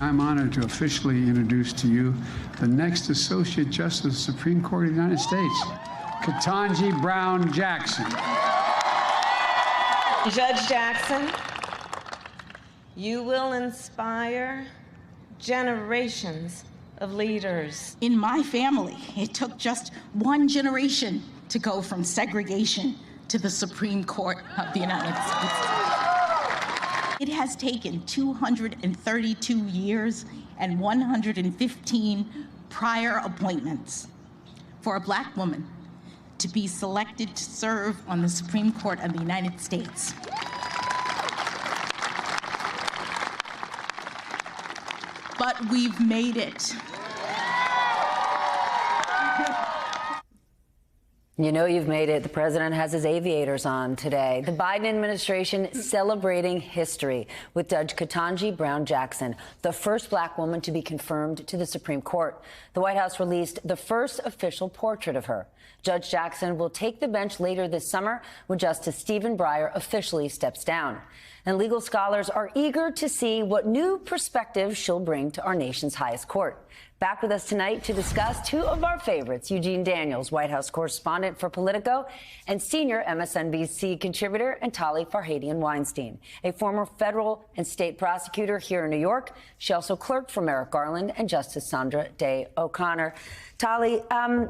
I'm honored to officially introduce to you the next Associate Justice of the Supreme Court of the United States, Ketanji Brown Jackson. Judge Jackson, you will inspire generations of leaders. In my family, it took just one generation to go from segregation to the Supreme Court of the United States. It has taken 232 years and 115 prior appointments for a Black woman to be selected to serve on the Supreme Court of the United States. But we've made it. You know you've made it. The president has his aviators on today. The Biden administration celebrating history with Judge Ketanji Brown Jackson, the first Black woman to be confirmed to the Supreme Court. The White House released the first official portrait of her. Judge Jackson will take the bench later this summer when Justice Stephen Breyer officially steps down. And legal scholars are eager to see what new perspective she'll bring to our nation's highest court. Back with us tonight to discuss two of our favorites, Eugene Daniels, White House correspondent for Politico, and senior MSNBC contributor, and Tali Farhadian-Weinstein, a former federal and state prosecutor here in New York. She also clerked for Merrick Garland and Justice Sandra Day O'Connor. Tali,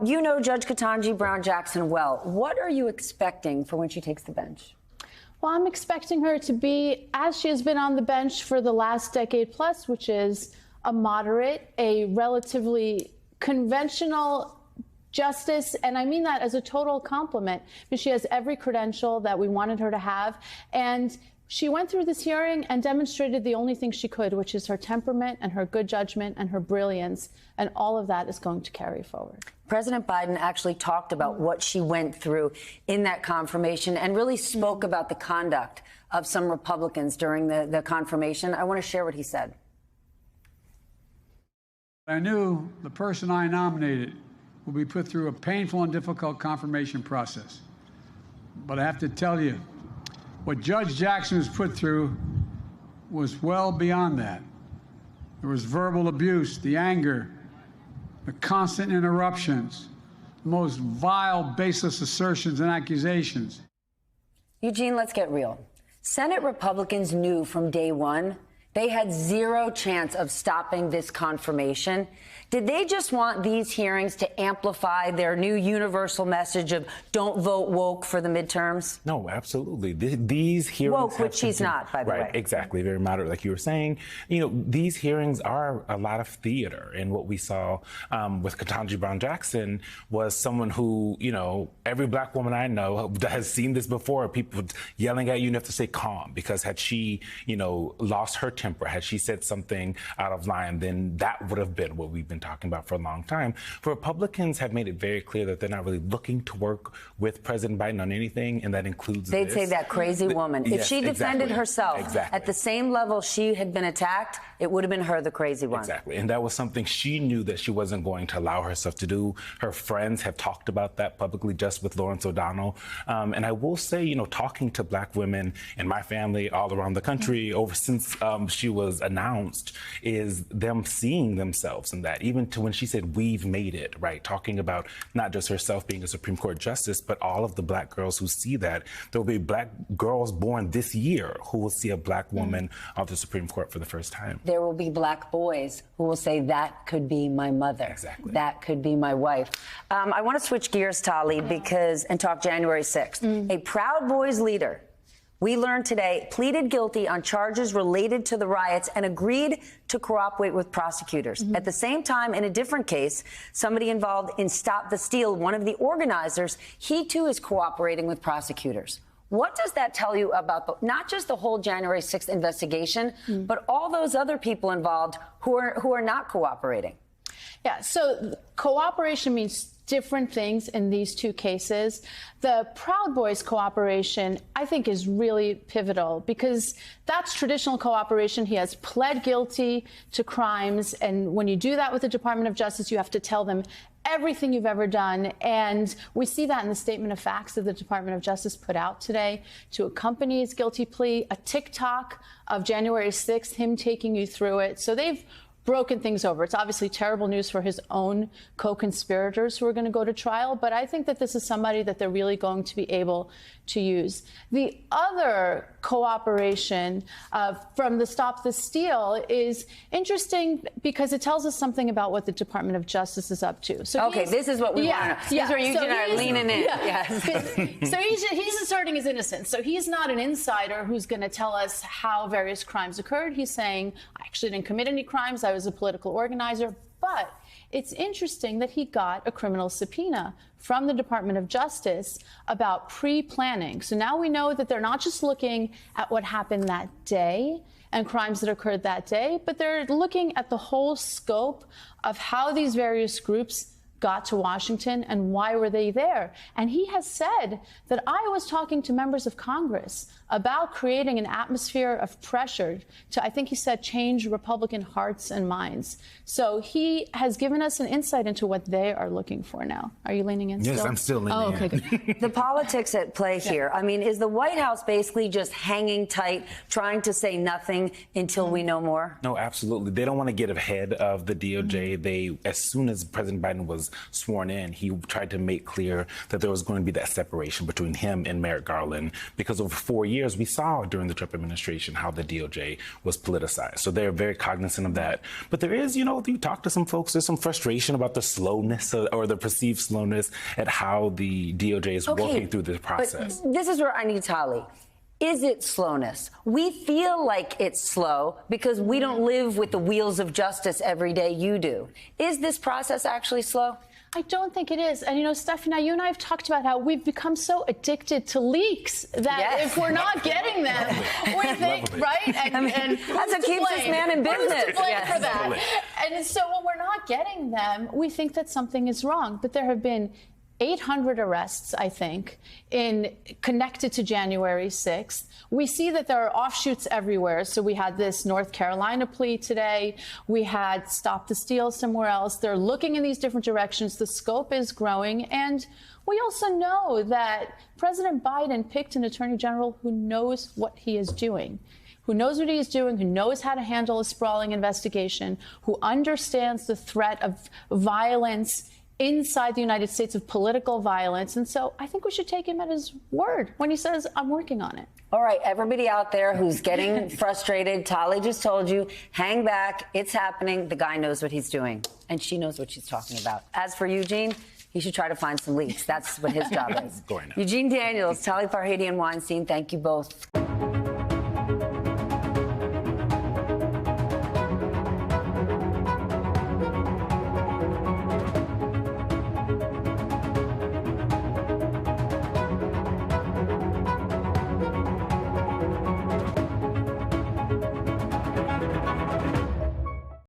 you know Judge Ketanji Brown Jackson well. What are you expecting for when she takes the bench? Well, I'm expecting her to be, as she has been on the bench for the last decade plus, which is a moderate, a relatively conventional justice, and I mean that as a total compliment, because she has every credential that we wanted her to have. And she went through this hearing and demonstrated the only thing she could, which is her temperament and her good judgment and her brilliance. And all of that is going to carry forward. President Biden actually talked about what she went through in that confirmation and really spoke about the conduct of some Republicans during the confirmation. I want to share what he said. I knew the person I nominated will be put through a painful and difficult confirmation process. But I have to tell you, what Judge Jackson was put through was well beyond that. There was verbal abuse, the anger, the constant interruptions, the most vile, baseless assertions and accusations. Eugene, let's get real. Senate Republicans knew from day one they had zero chance of stopping this confirmation. Did they just want these hearings to amplify their new universal message of don't vote woke for the midterms? No, absolutely. These hearings... Woke, which she's not, by the way. Right, exactly. Very moderate, like you were saying. You know, these hearings are a lot of theater. And what we saw with Ketanji Brown Jackson was someone who, you know, every Black woman I know has seen this before. People yelling at you, and you have to stay calm. Because had she, you know, lost her temper, had she said something out of line, then that would have been what we've been talking about for a long time. Republicans have made it very clear that they're not really looking to work with President Biden on anything, and that includes They'd say that crazy woman. If she defended herself at the same level she had been attacked, it would have been her the crazy one. Exactly. And that was something she knew that she wasn't going to allow herself to do. Her friends have talked about that publicly, just with Lawrence O'Donnell. And I will say, you know, talking to Black women in my family all around the country since she was announced, is them seeing themselves in that. Even to when she said, we've made it, right? Talking about not just herself being a Supreme Court justice, but all of the Black girls who see that. There will be Black girls born this year who will see a Black woman on the Supreme Court for the first time. There will be Black boys who will say, that could be my mother. Exactly. That could be my wife. I want to switch gears, Tali, and talk January 6th. A Proud Boys leader, we learned today, pleaded guilty on charges related to the riots and agreed to cooperate with prosecutors. At the same time, in a different case, somebody involved in Stop the Steal, one of the organizers, he too is cooperating with prosecutors. What does that tell you about not just the whole January 6th investigation, but all those other people involved who are not cooperating? Yeah, so cooperation means different things in these two cases. The Proud Boys cooperation, I think, is really pivotal because that's traditional cooperation. He has pled guilty to crimes. And when you do that with the Department of Justice, you have to tell them everything you've ever done. And we see that in the statement of facts that the Department of Justice put out today to accompany his guilty plea, a TikTok of January 6th, him taking you through it. So they've broken things over. It's obviously terrible news for his own co-conspirators who are going to go to trial, but I think that this is somebody that they're really going to be able to use. The other cooperation from the Stop the Steal is interesting because it tells us something about what the Department of Justice is up to. So okay, this is what we want. This is where Eugene and I are leaning in. Yes. So he's asserting his innocence. So he's not an insider who's going to tell us how various crimes occurred. He's saying, I actually didn't commit any crimes. I was a political organizer. But it's interesting that he got a criminal subpoena from the Department of Justice about pre-planning. So now we know that they're not just looking at what happened that day and crimes that occurred that day, but they're looking at the whole scope of how these various groups got to Washington and why were they there. And he has said that I was talking to members of Congress about creating an atmosphere of pressure to, I think he said, change Republican hearts and minds. So he has given us an insight into what they are looking for now. Are you leaning in still? Yes, I'm still leaning in. Okay, good. The politics at play here. I mean, is the White House basically just hanging tight, trying to say nothing until we know more? No, absolutely. They don't want to get ahead of the DOJ. As soon as President Biden was sworn in, he tried to make clear that there was going to be that separation between him and Merrick Garland, because over 4 years, we saw during the Trump administration how the DOJ was politicized. So they're very cognizant of that. But there is, you talk to some folks, there's some frustration about the slowness or the perceived slowness at how the DOJ is working through this process. But this is where I need Tali. Is it slowness? We feel like it's slow because we don't live with the wheels of justice every day you do. Is this process actually slow? I don't think it is. And, Stephanie, now you and I have talked about how we've become so addicted to leaks that if we're not getting them, we think, right? And that's what keeps this man in business. Who's to blame for that? And so when we're not getting them, we think that something is wrong. But there have been 800 arrests, I think, connected to January 6th. We see that there are offshoots everywhere. So we had this North Carolina plea today. We had Stop the Steal somewhere else. They're looking in these different directions. The scope is growing. And we also know that President Biden picked an attorney general who knows what he is doing. Who knows what he's doing, who knows how to handle a sprawling investigation, who understands the threat of violence inside the United States, of political violence. And so I think we should take him at his word when he says, I'm working on it. All right, everybody out there who's getting frustrated, Tali just told you, hang back, it's happening. The guy knows what he's doing, and she knows what she's talking about. As for Eugene, he should try to find some leaks. That's what his job is. Eugene Daniels, Tali Farhadian Weinstein, thank you both.